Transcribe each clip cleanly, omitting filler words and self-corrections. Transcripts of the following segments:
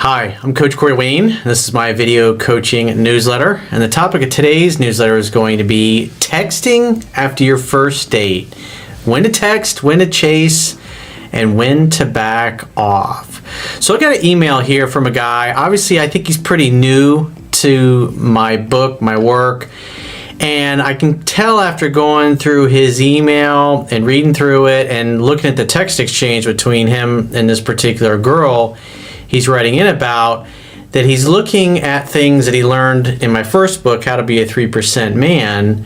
Hi, I'm Coach Corey Wayne. This is my video coaching newsletter, and the topic of today's newsletter is going to be texting after your first date. When to text, when to chase, and when to back off. So I got an email here from a guy. Obviously, I think he's pretty new to my book, my work, and I can tell after going through his email and reading through it and looking at the text exchange between him and this particular girl he's writing in about, that he's looking at things that he learned in my first book, How to Be a 3% Man,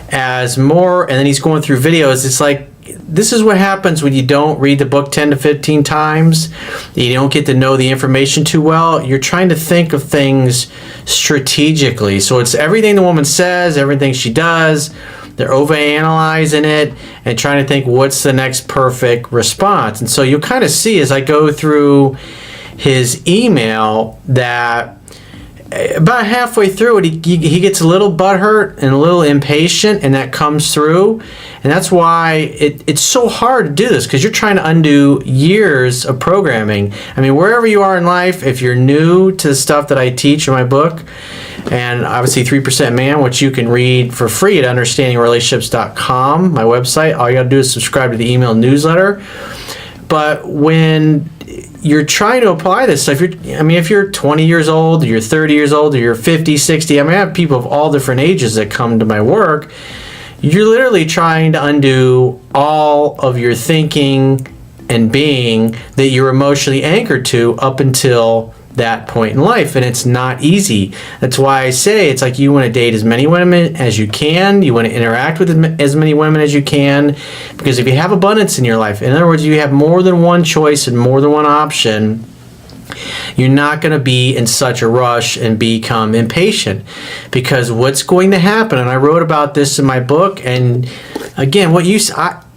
as more, and then he's going through videos. It's like, this is what happens when you don't read the book 10 to 15 times. You don't get to know the information too well. You're trying to think of things strategically. So it's everything the woman says, everything she does. They're overanalyzing it and trying to think what's the next perfect response. And so you'll kind of see as I go through his email that about halfway through it, he gets a little butthurt and a little impatient, and that comes through. And that's why it's so hard to do this, because you're trying to undo years of programming. I mean, wherever you are in life, if you're new to the stuff that I teach in my book, and obviously 3% Man, which you can read for free at understandingrelationships.com, my website, all you got to do is subscribe to the email newsletter. But when you're trying to apply this stuff, if you're 20 years old, or you're 30 years old, or you're 50, 60, I have people of all different ages that come to my work. You're literally trying to undo all of your thinking and being that you're emotionally anchored to up until that point in life, and it's not easy. That's why I say it's like you want to date as many women as you can. You want to interact with as many women as you can, because if you have abundance in your life, in other words, you have more than one choice and more than one option, you're not going to be in such a rush and become impatient. Because what's going to happen, and I wrote about this in my book, and again,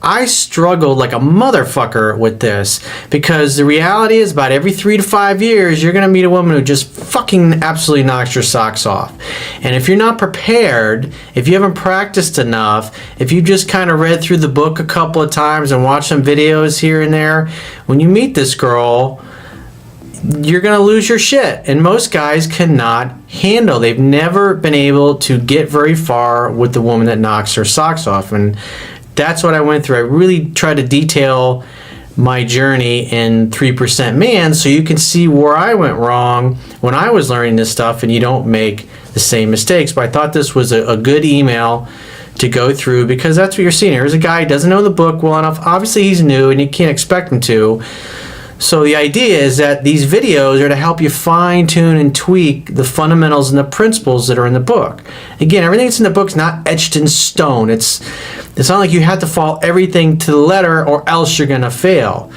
I struggled like a motherfucker with this, because the reality is about every 3 to 5 years, you're going to meet a woman who just fucking absolutely knocks your socks off. And if you're not prepared, if you haven't practiced enough, if you just kind of read through the book a couple of times and watched some videos here and there, when you meet this girl, you're going to lose your shit. And most guys cannot handle. They've never been able to get very far with the woman that knocks her socks off. And that's what I went through. I really tried to detail my journey in 3% Man so you can see where I went wrong when I was learning this stuff and you don't make the same mistakes. But I thought this was a good email to go through, because that's what you're seeing. Here's a guy who doesn't know the book well enough. Obviously, he's new and you can't expect him to. So the idea is that these videos are to help you fine-tune and tweak the fundamentals and the principles that are in the book. Again, everything that's in the book is not etched in stone. It's not like you have to follow everything to the letter or else you're going to fail.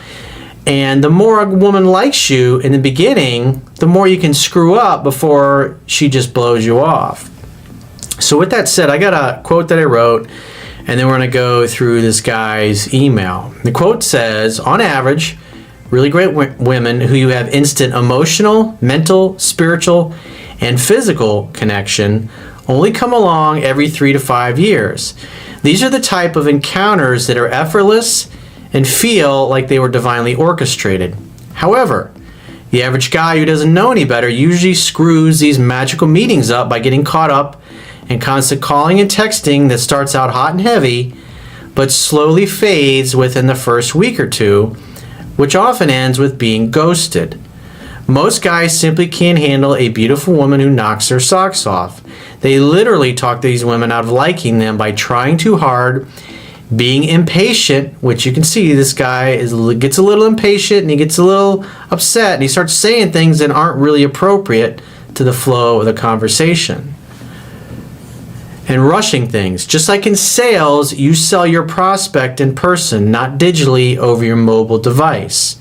And the more a woman likes you in the beginning, the more you can screw up before she just blows you off. So with that said, I got a quote that I wrote, and then we're going to go through this guy's email. The quote says, on average, really great women who you have instant emotional, mental, spiritual, and physical connection only come along every 3 to 5 years. These are the type of encounters that are effortless and feel like they were divinely orchestrated. However, the average guy who doesn't know any better usually screws these magical meetings up by getting caught up in constant calling and texting that starts out hot and heavy, but slowly fades within the first week or two, which often ends with being ghosted. Most guys simply can't handle a beautiful woman who knocks their socks off. They literally talk these women out of liking them by trying too hard, being impatient, which you can see this guy gets a little impatient and he gets a little upset and he starts saying things that aren't really appropriate to the flow of the conversation. And rushing things. Just like in sales, you sell your prospect in person, not digitally over your mobile device.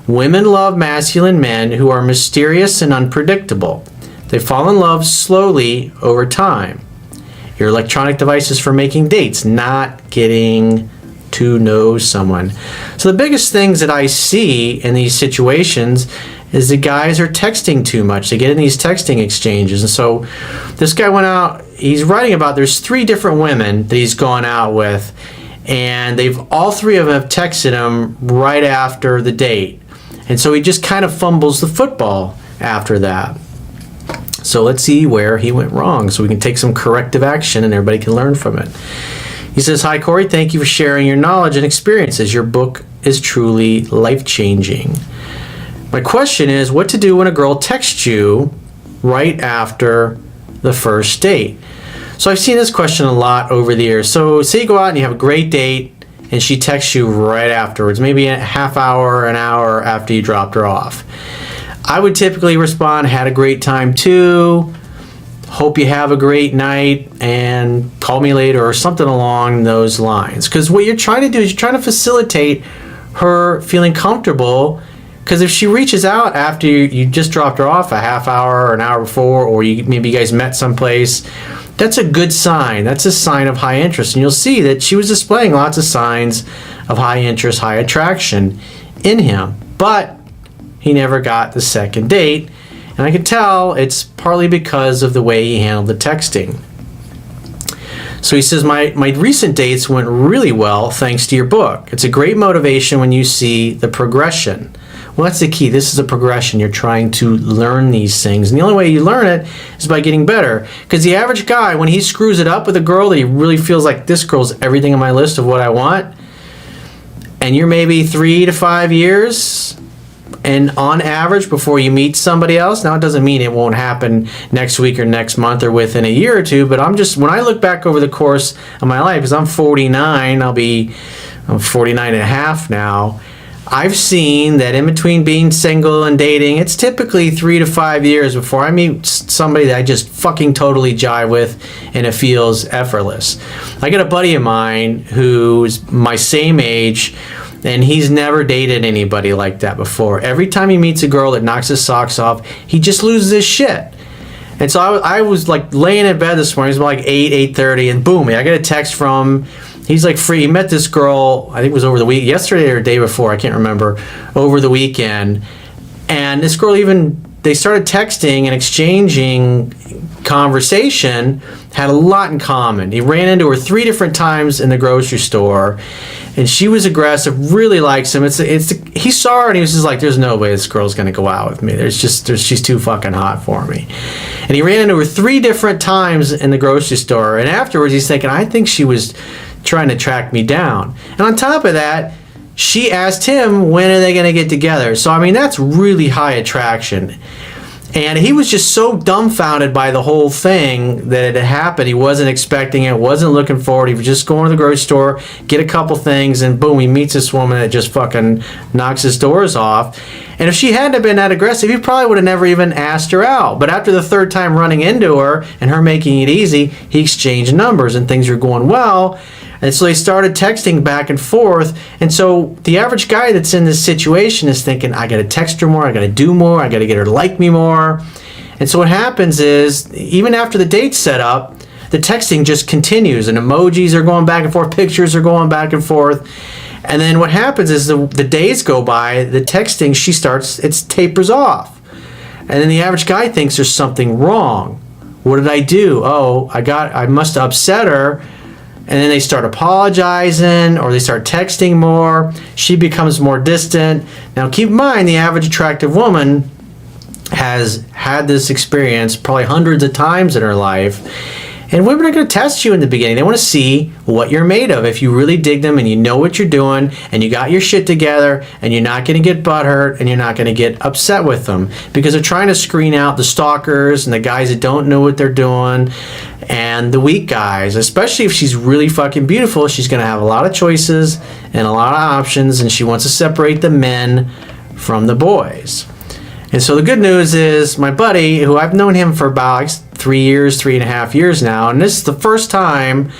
Women love masculine men who are mysterious and unpredictable. They fall in love slowly over time. Your electronic device is for making dates, not getting to know someone. So the biggest things that I see in these situations is the guys are texting too much. They get in these texting exchanges. And so this guy went out, he's writing about, there's 3 different women that he's gone out with, and all 3 of them have texted him right after the date. And so he just kind of fumbles the football after that. So let's see where he went wrong so we can take some corrective action and everybody can learn from it. He says, "Hi, Corey. Thank you for sharing your knowledge and experiences. Your book is truly life-changing. My question is what to do when a girl texts you right after the first date." So I've seen this question a lot over the years. So say you go out and you have a great date and she texts you right afterwards, maybe a half hour, an hour after you dropped her off. I would typically respond, "Had a great time too. Hope you have a great night and call me later," or something along those lines. Because what you're trying to do is you're trying to facilitate her feeling comfortable. Because if she reaches out after you just dropped her off a half hour or an hour before, or maybe you guys met someplace, that's a good sign. That's a sign of high interest. And you'll see that she was displaying lots of signs of high interest, high attraction in him. But he never got the second date. And I can tell it's partly because of the way he handled the texting. So he says, my recent dates went really well thanks to your book. It's a great motivation when you see the progression. Well, that's the key. This is a progression. You're trying to learn these things. And the only way you learn it is by getting better. Because the average guy, when he screws it up with a girl that he really feels like this girl's everything on my list of what I want, and you're maybe 3 to 5 years, and on average before you meet somebody else, now it doesn't mean it won't happen next week or next month or within a year or two, but when I look back over the course of my life, because I'm 49, I'm 49 and a half now, I've seen that in between being single and dating, it's typically 3 to 5 years before I meet somebody that I just fucking totally jive with and it feels effortless. I got a buddy of mine who's my same age, and he's never dated anybody like that before. Every time he meets a girl that knocks his socks off, he just loses his shit. And so I was like laying in bed this morning, it was about like 8:30, and boom, I got a text from, he's like free. He met this girl, I think it was over the week, yesterday or the day before, I can't remember, over the weekend. And this girl they started texting and exchanging conversation, had a lot in common. He ran into her 3 different times in the grocery store, and she was aggressive, really likes him. He saw her and he was just like, "There's no way this girl's gonna go out with me. She's too fucking hot for me." And he ran into her 3 different times in the grocery store, and afterwards he's thinking, "I think she was trying to track me down." And on top of that, she asked him, when are they going to get together? So, I mean, that's really high attraction. And he was just so dumbfounded by the whole thing that it had happened. He wasn't expecting it, wasn't looking forward. He was just going to the grocery store, get a couple things, and boom, he meets this woman that just fucking knocks his doors off. And if she hadn't been that aggressive, he probably would have never even asked her out. But after the 3rd time running into her and her making it easy, he exchanged numbers and things were going well. And so they started texting back and forth. And so the average guy that's in this situation is thinking, I got to text her more, I got to do more, I got to get her to like me more. And so what happens is, even after the date's set up, the texting just continues, and emojis are going back and forth, pictures are going back and forth. And then what happens is the days go by, the texting, it tapers off. And then the average guy thinks there's something wrong. What did I do? Oh, I must have upset her. And then they start apologizing, or they start texting more. She becomes more distant. Now keep in mind, the average attractive woman has had this experience probably hundreds of times in her life. And women are going to test you in the beginning. They want to see what you're made of. If you really dig them and you know what you're doing and you got your shit together and you're not going to get butthurt and you're not going to get upset with them, because they're trying to screen out the stalkers and the guys that don't know what they're doing and the weak guys. Especially if she's really fucking beautiful, she's going to have a lot of choices and a lot of options, and she wants to separate the men from the boys. And so the good news is, my buddy, who I've known him for about 3.5 years now, and this is the first time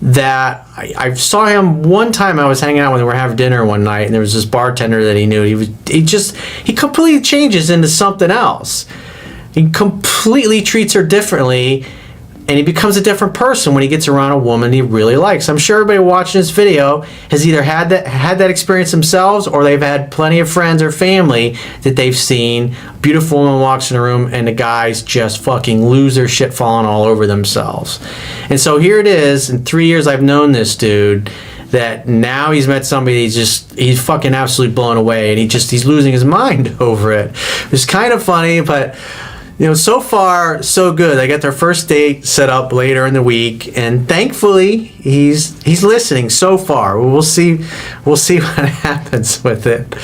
that I saw him. One time I was hanging out with him, we were having dinner one night, and there was this bartender that he knew. He completely changes into something else. He completely treats her differently, and he becomes a different person when he gets around a woman he really likes. I'm sure everybody watching this video has either had that experience themselves, or they've had plenty of friends or family that they've seen. A beautiful woman walks in the room and the guys just fucking lose their shit, falling all over themselves. And so here it is, in 3 years I've known this dude, that now he's met somebody he's fucking absolutely blown away, and he's losing his mind over it. It's kind of funny, but so far so good. They got their first date set up later in the week, and thankfully he's listening so far. We'll see what happens with it.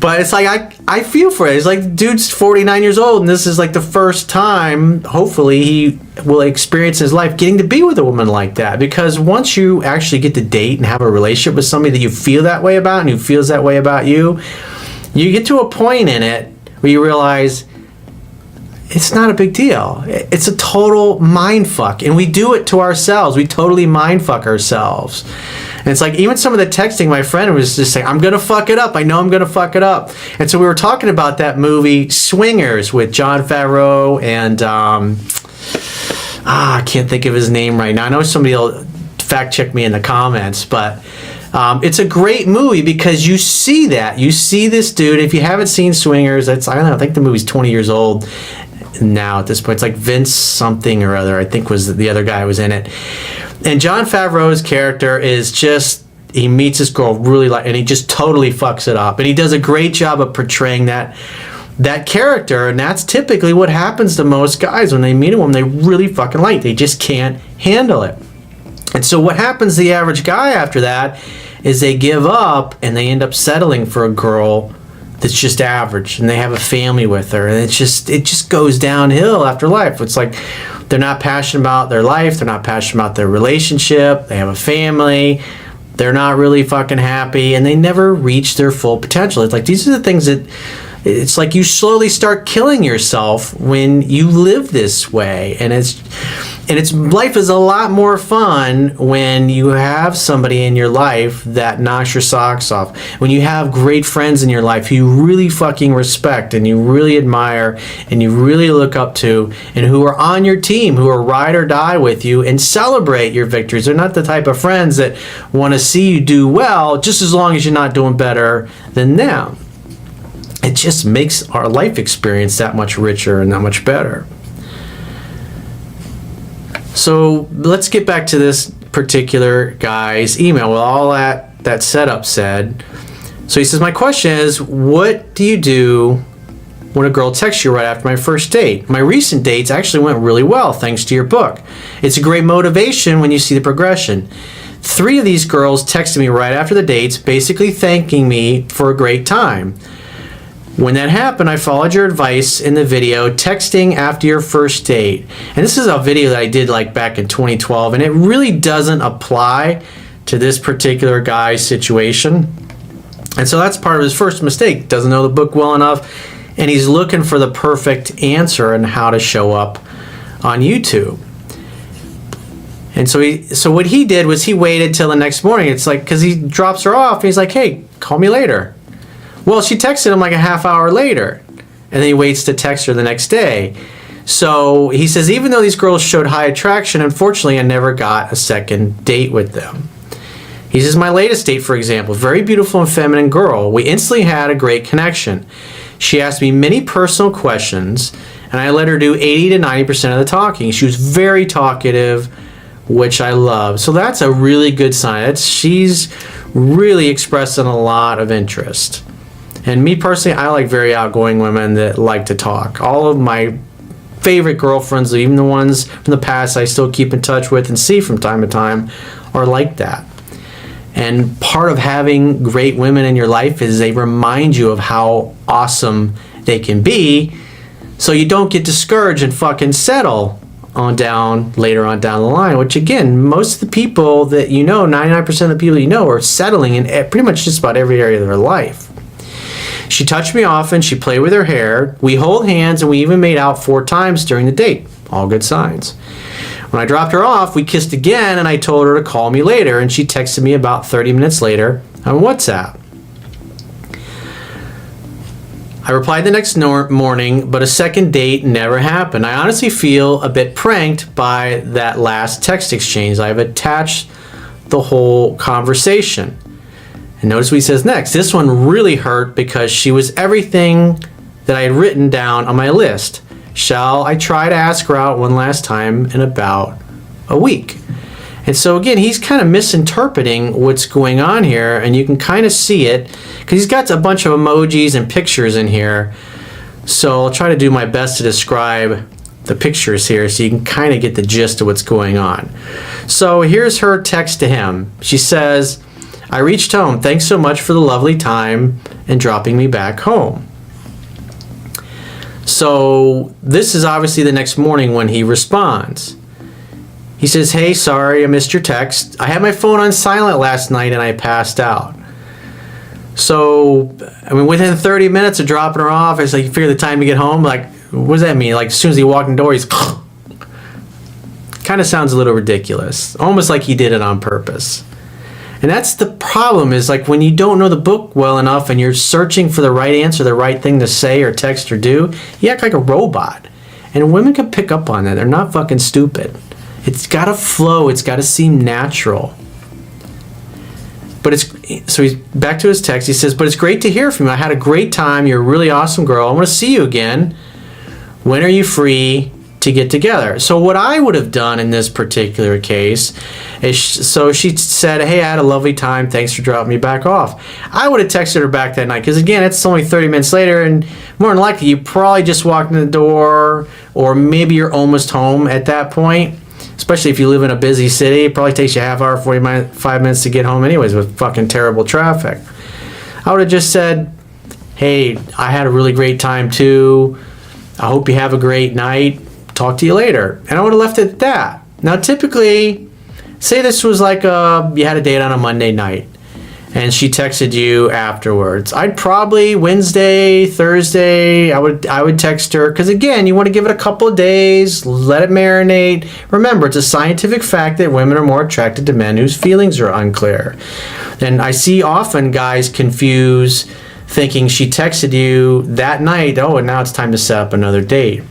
But it's like I feel for it. It's like the dude's 49 years old, and this is like the first time, hopefully, he will experience in his life getting to be with a woman like that. Because once you actually get to date and have a relationship with somebody that you feel that way about and who feels that way about you, you get to a point in it where you realize it's not a big deal. It's a total mind fuck. And we do it to ourselves. We totally mind fuck ourselves. And it's like, even some of the texting, my friend was just saying, I'm going to fuck it up. I know I'm going to fuck it up. And so we were talking about that movie Swingers with Jon Favreau and, I can't think of his name right now. I know somebody will fact check me in the comments, but it's a great movie because you see that. You see this dude. If you haven't seen Swingers, I don't know, I think the movie's 20 years old now at this point. It's like Vince something or other, I think was the other guy who was in it. And Jon Favreau's character is just, he meets this girl and he just totally fucks it up. And he does a great job of portraying that character, and that's typically what happens to most guys when they meet a woman they really fucking like. They just can't handle it. And so what happens to the average guy after that is they give up and they end up settling for a girl that's just average, and they have a family with her, and it just goes downhill after life. It's like they're not passionate about their life, they're not passionate about their relationship, they have a family, they're not really fucking happy, and they never reach their full potential. It's like these are the things that, it's like you slowly start killing yourself when you live this way. And life is a lot more fun when you have somebody in your life that knocks your socks off. When you have great friends in your life who you really fucking respect and you really admire and you really look up to, and who are on your team, who are ride or die with you and celebrate your victories. They're not the type of friends that want to see you do well just as long as you're not doing better than them. It just makes our life experience that much richer and that much better. So let's get back to this particular guy's email with all that setup said. So he says, my question is, what do you do when a girl texts you right after my first date? My recent dates actually went really well thanks to your book. It's a great motivation when you see the progression. 3 of these girls texted me right after the dates, basically thanking me for a great time. When that happened, I followed your advice in the video, texting after your first date. And this is a video that I did like back in 2012, and it really doesn't apply to this particular guy's situation. And so that's part of his first mistake. Doesn't know the book well enough, and he's looking for the perfect answer on how to show up on YouTube. And so what he did was he waited till the next morning. It's like, because he drops her off, and he's like, hey, call me later. Well, she texted him like a half hour later, and then he waits to text her the next day. So he says, even though these girls showed high attraction, unfortunately, I never got a second date with them. He says, my latest date, for example, very beautiful and feminine girl. We instantly had a great connection. She asked me many personal questions, and I let her do 80 to 90% of the talking. She was very talkative, which I love. So that's a really good sign. She's really expressing a lot of interest. And me personally, I like very outgoing women that like to talk. All of my favorite girlfriends, even the ones from the past I still keep in touch with and see from time to time, are like that. And part of having great women in your life is they remind you of how awesome they can be, so you don't get discouraged and fucking settle later on down the line, which again, most of the people that you know, 99% of the people you know, are settling in pretty much just about every area of their life. She touched me often, she played with her hair, we hold hands, and we even made out 4 times during the date. All good signs. When I dropped her off, we kissed again, and I told her to call me later, and she texted me about 30 minutes later on WhatsApp. I replied the next morning, but a second date never happened. I honestly feel a bit pranked by that last text exchange. I have attached the whole conversation. And notice what he says next. This one really hurt because she was everything that I had written down on my list. Shall I try to ask her out one last time in about a week? And so again, he's kind of misinterpreting what's going on here, and you can kind of see it because he's got a bunch of emojis and pictures in here. So I'll try to do my best to describe the pictures here so you can kind of get the gist of what's going on. So here's her text to him. She says, I reached home. Thanks so much for the lovely time and dropping me back home. So this is obviously the next morning when he responds. He says, hey, sorry, I missed your text. I had my phone on silent last night and I passed out. So, I mean, within 30 minutes of dropping her off, it's like you figure the time to get home. Like, what does that mean? Like, as soon as he walked in the door, he's kind of sounds a little ridiculous. Almost like he did it on purpose. And that's the problem, is like when you don't know the book well enough and you're searching for the right answer, the right thing to say or text or do, you act like a robot. And women can pick up on that. They're not fucking stupid. It's got to flow. It's got to seem natural. But so he's back to his text. He says, but it's great to hear from you. I had a great time. You're a really awesome girl. I want to see you again. When are you free to get together? So what I would have done in this particular case is, so she said, hey, I had a lovely time. Thanks for dropping me back off. I would have texted her back that night because, again, it's only 30 minutes later, and more than likely you probably just walked in the door, or maybe you're almost home at that point. Especially if you live in a busy city, it probably takes you a half hour, 45 minutes to get home anyways with fucking terrible traffic. I would have just said, hey, I had a really great time too. I hope you have a great night. Talk to you later. And I would have left it at that. Now, typically, say this was like you had a date on a Monday night and she texted you afterwards. I'd probably Wednesday, Thursday, I would text her, because again, you want to give it a couple of days, let it marinate. Remember, it's a scientific fact that women are more attracted to men whose feelings are unclear. And I see often guys confuse thinking she texted you that night, oh, and now it's time to set up another date.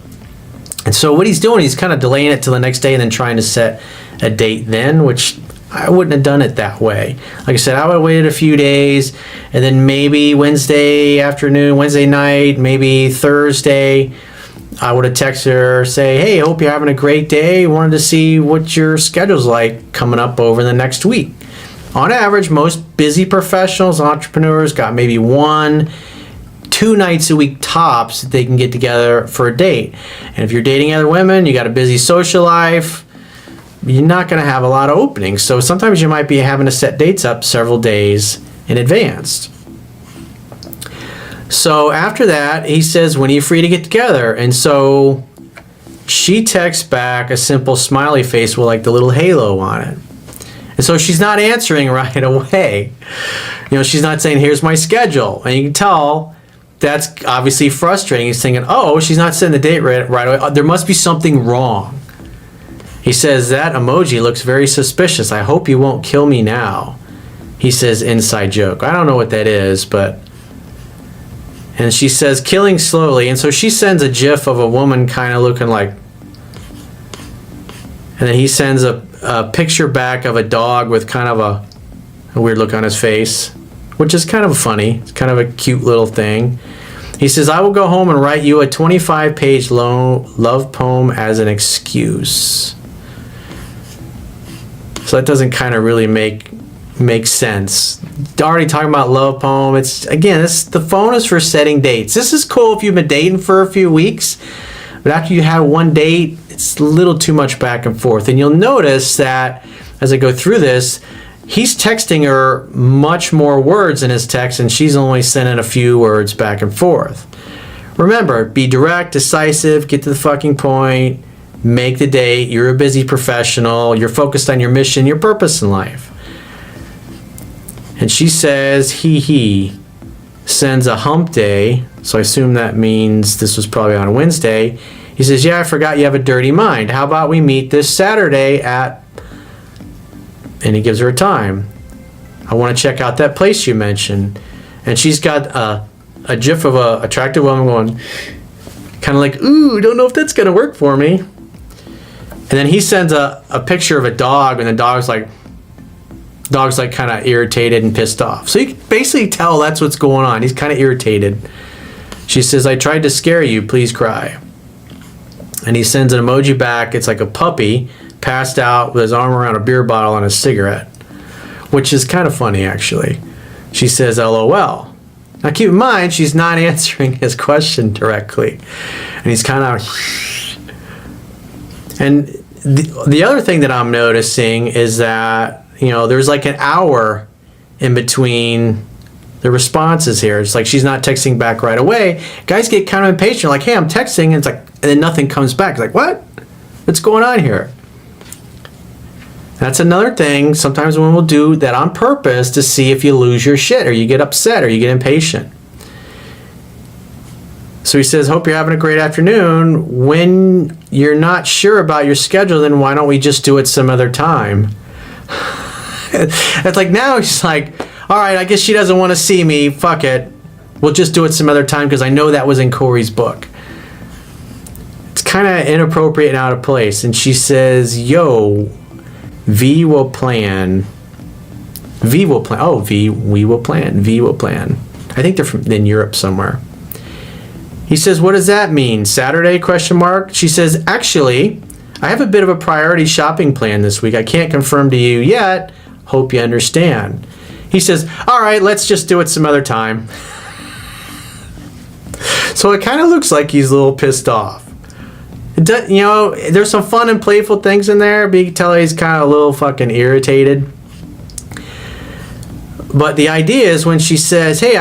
And so what he's doing, he's kind of delaying it till the next day and then trying to set a date then, which I wouldn't have done it that way. Like I said, I would have waited a few days, and then maybe Wednesday afternoon, Wednesday night, maybe Thursday, I would have texted her, say, hey, I hope you're having a great day. Wanted to see what your schedule's like coming up over the next week. On average, most busy professionals, entrepreneurs, got maybe 1-2 nights a week tops that they can get together for a date. And if you're dating other women, you got a busy social life, you're not going to have a lot of openings. So sometimes you might be having to set dates up several days in advance. So after that, he says, when are you free to get together? And so she texts back a simple smiley face with like the little halo on it. And so she's not answering right away. You know, she's not saying, here's my schedule. And you can tell that's obviously frustrating. He's thinking, oh, she's not setting the date right away. There must be something wrong. He says, that emoji looks very suspicious. I hope you won't kill me now. He says, inside joke. I don't know what that is, but... And she says, killing slowly. And so she sends a gif of a woman kind of looking like... And then he sends a picture back of a dog with kind of a weird look on his face, which is kind of funny. It's kind of a cute little thing. He says, I will go home and write you a 25-page love poem as an excuse. So that doesn't kind of really make sense. Already talking about love poem. It's, again, the phone is for setting dates. This is cool if you've been dating for a few weeks, but after you have one date, it's a little too much back and forth. And you'll notice that as I go through this, he's texting her much more words in his text, and she's only sending a few words back and forth. Remember, be direct, decisive, get to the fucking point, make the date. You're a busy professional. You're focused on your mission, your purpose in life. And she says, he sends a hump day. So I assume that means this was probably on a Wednesday. He says, yeah, I forgot you have a dirty mind. How about we meet this Saturday at... And he gives her a time. I want to check out that place you mentioned. And she's got a gif of an attractive woman going, kind of like, ooh, don't know if that's going to work for me. And then he sends a picture of a dog, and the dog's like kind of irritated and pissed off. So you can basically tell that's what's going on. He's kind of irritated. She says, I tried to scare you, please cry. And he sends an emoji back. It's like a puppy, passed out with his arm around a beer bottle and a cigarette, which is kind of funny, actually. She says, LOL. Now, keep in mind, she's not answering his question directly. And he's kind of... And the other thing that I'm noticing is that, there's like an hour in between the responses here. It's like she's not texting back right away. Guys get kind of impatient, like, hey, I'm texting, and it's like, and then nothing comes back. It's like, what? What's going on here? That's another thing. Sometimes women will do that on purpose to see if you lose your shit, or you get upset, or you get impatient. So he says, hope you're having a great afternoon. When you're not sure about your schedule, then why don't we just do it some other time? It's like, now he's like, all right, I guess she doesn't want to see me. Fuck it. We'll just do it some other time because I know that was in Corey's book. It's kind of inappropriate and out of place. And she says, yo, V will plan. V will plan. Oh, V, we will plan. V will plan. I think they're in Europe somewhere. He says, what does that mean? Saturday, question mark? She says, actually, I have a bit of a priority shopping plan this week. I can't confirm to you yet. Hope you understand. He says, all right, let's just do it some other time. So it kind of looks like he's a little pissed off. There's some fun and playful things in there, but you can tell he's kind of a little fucking irritated. But the idea is when she says, hey,